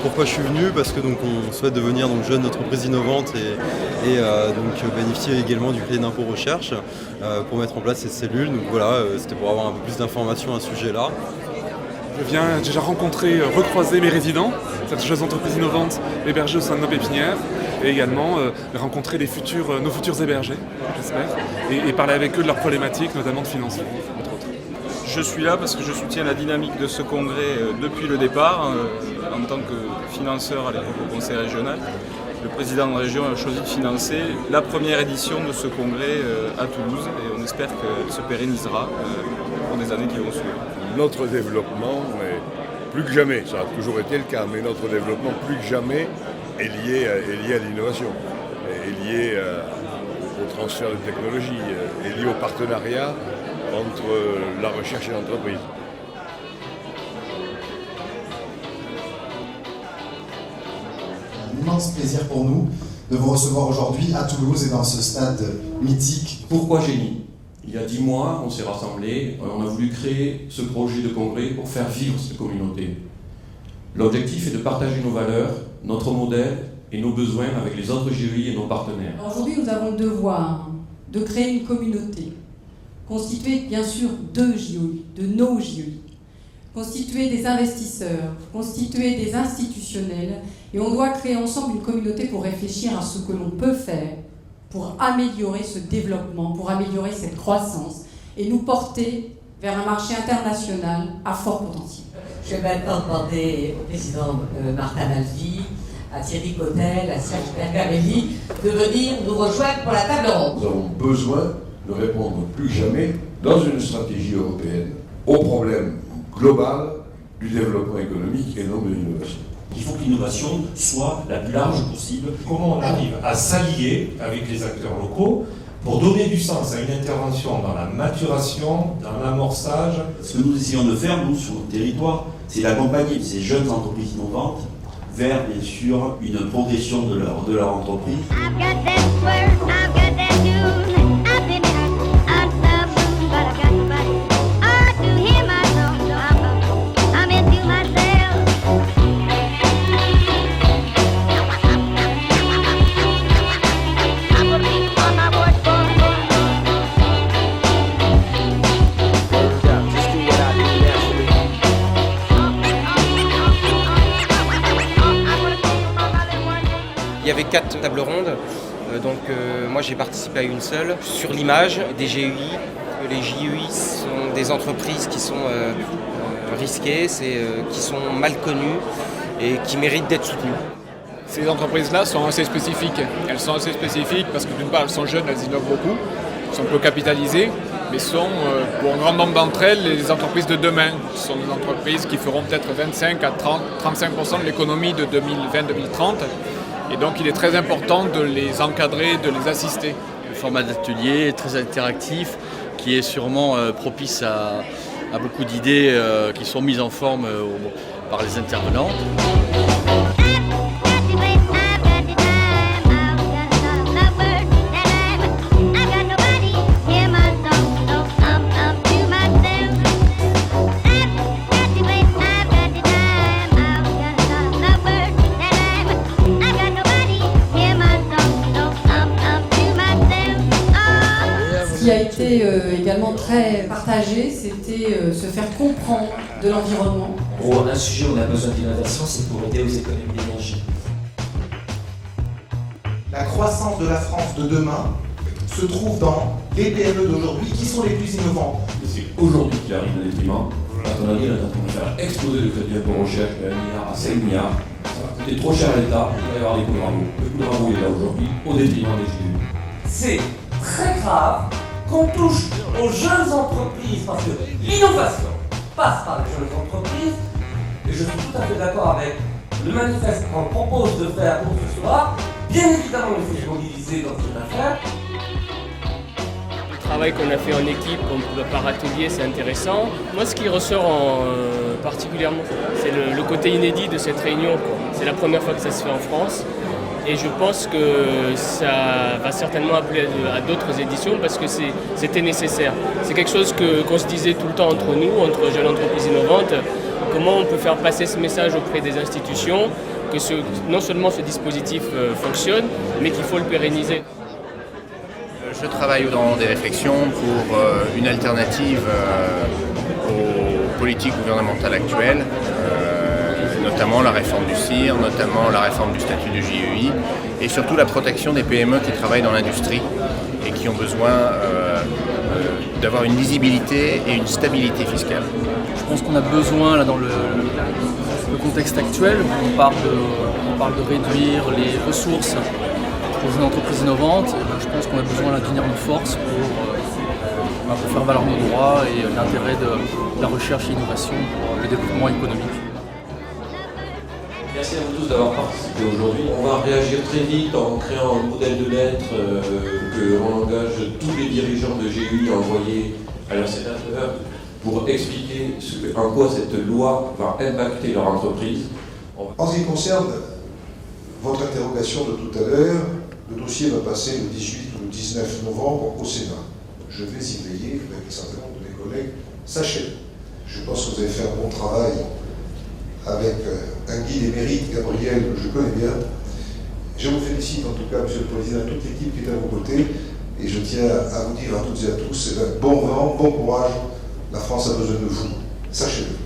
pourquoi je suis venu? Parce que donc on souhaite devenir donc jeune entreprise innovante et donc bénéficier également du crédit d'impôt recherche pour mettre en place cette cellule. Donc voilà, c'était pour avoir un peu plus d'informations à ce sujet-là. Je viens déjà rencontrer, recroiser mes résidents, cette jeune entreprise innovante hébergée au sein de nos pépinières, et également rencontrer nos futurs hébergés, j'espère, et parler avec eux de leurs problématiques, notamment de financement, entre autres. Je suis là parce que je soutiens la dynamique de ce congrès depuis le départ, en tant que financeur à l'époque au conseil régional. Le président de la région a choisi de financer la première édition de ce congrès à Toulouse et on espère qu'elle se pérennisera pour des années qui vont suivre. Notre développement, plus que jamais, ça a toujours été le cas, mais notre développement plus que jamais est lié à l'innovation, est lié au transfert de technologies, est lié au partenariat entre la recherche et l'entreprise. Un immense plaisir pour nous de vous recevoir aujourd'hui à Toulouse et dans ce stade mythique. Pourquoi Génie ? Il y a 10 mois, on s'est rassemblés, on a voulu créer ce projet de congrès pour faire vivre cette communauté. L'objectif est de partager nos valeurs, notre modèle et nos besoins avec les autres GEI et nos partenaires. Aujourd'hui, nous avons le devoir de créer une communauté, constituée bien sûr de GEI, de nos GEI, constituée des investisseurs, constituée des institutionnels, et on doit créer ensemble une communauté pour réfléchir à ce que l'on peut faire pour améliorer ce développement, pour améliorer cette croissance et nous porter vers un marché international à fort potentiel. Je vais maintenant demander au président Martin Malvy, à Thierry Cotel, à Serge Bergamelli de venir nous rejoindre pour la table ronde. Nous avons besoin de répondre plus que jamais, dans une stratégie européenne, au problème global du développement économique et non de l'innovation. Il faut que l'innovation soit la plus large possible. Comment on arrive à s'allier avec les acteurs locaux pour donner du sens à une intervention dans la maturation, dans l'amorçage. Ce que nous essayons de faire, nous, sur le territoire, c'est d'accompagner ces jeunes entreprises innovantes vers, bien sûr, une progression de leur entreprise. Il y avait 4 tables rondes, moi j'ai participé à une seule. Sur l'image des GEI, les GEI sont des entreprises qui sont risquées, qui sont mal connues et qui méritent d'être soutenues. Ces entreprises-là sont assez spécifiques. Elles sont assez spécifiques parce que d'une part elles sont jeunes, elles innovent beaucoup, sont peu capitalisées, mais sont pour un grand nombre d'entre elles les entreprises de demain. Ce sont des entreprises qui feront peut-être 25 à 35% de l'économie de 2020-2030. Et donc il est très important de les encadrer, de les assister. Le format d'atelier est très interactif, qui est sûrement propice à beaucoup d'idées qui sont mises en forme par les intervenants. Ce qui a été également très partagé, c'était se faire comprendre de l'environnement. Pour un sujet où on a besoin d'innovation, c'est pour aider aux économies d'énergie. La croissance de la France de demain se trouve dans les PME d'aujourd'hui qui sont les plus innovantes. C'est aujourd'hui qu'il arrive le détriment. À ton avis, on est en train de faire exploser le crédit d'impôt recherche de 1 milliard à 5 milliards. Ça va coûter trop cher à l'État, il va y avoir des coups de rabot. Le coup de rabot est là aujourd'hui, au détriment des GEI. C'est très grave qu'on touche aux jeunes entreprises parce que l'innovation passe par les jeunes entreprises et je suis tout à fait d'accord avec le manifeste qu'on propose de faire pour ce soir. Bien évidemment, il faut se mobiliser dans cette affaire. Le travail qu'on a fait en équipe, par atelier, c'est intéressant. Moi, ce qui ressort particulièrement, c'est le côté inédit de cette réunion. C'est la première fois que ça se fait en France. Et je pense que ça va certainement appeler à d'autres éditions parce que c'était nécessaire. C'est quelque chose qu'on se disait tout le temps entre nous, entre jeunes entreprises innovantes, comment on peut faire passer ce message auprès des institutions, que non seulement ce dispositif fonctionne, mais qu'il faut le pérenniser. Je travaille dans des réflexions pour une alternative aux politiques gouvernementales actuelles, notamment la réforme du CIR, notamment la réforme du statut de JEI, et surtout la protection des PME qui travaillent dans l'industrie et qui ont besoin d'avoir une lisibilité et une stabilité fiscale. Je pense qu'on a besoin, là, dans le contexte actuel, on parle de réduire les ressources pour une entreprise innovante. Je pense qu'on a besoin d'unir nos forces pour faire valoir nos droits et l'intérêt de la recherche et l'innovation pour le développement économique. Merci à vous tous d'avoir participé aujourd'hui. On va réagir très vite en créant un modèle de lettre que l'on engage tous les dirigeants de GUI à envoyer à leurs sénateurs pour expliquer en quoi cette loi va impacter leur entreprise. En ce qui concerne votre interrogation de tout à l'heure, le dossier va passer le 18 ou le 19 novembre au Sénat. Je vais y veiller avec un certain nombre de mes collègues. Sachez, je pense que vous avez fait un bon travail avec un guide émérite, Gabriel, que je connais bien. Je vous félicite en tout cas, Monsieur le Président, toute l'équipe qui est à vos côtés. Et je tiens à vous dire à toutes et à tous, bon vent, bon courage. La France a besoin de vous. Sachez-le.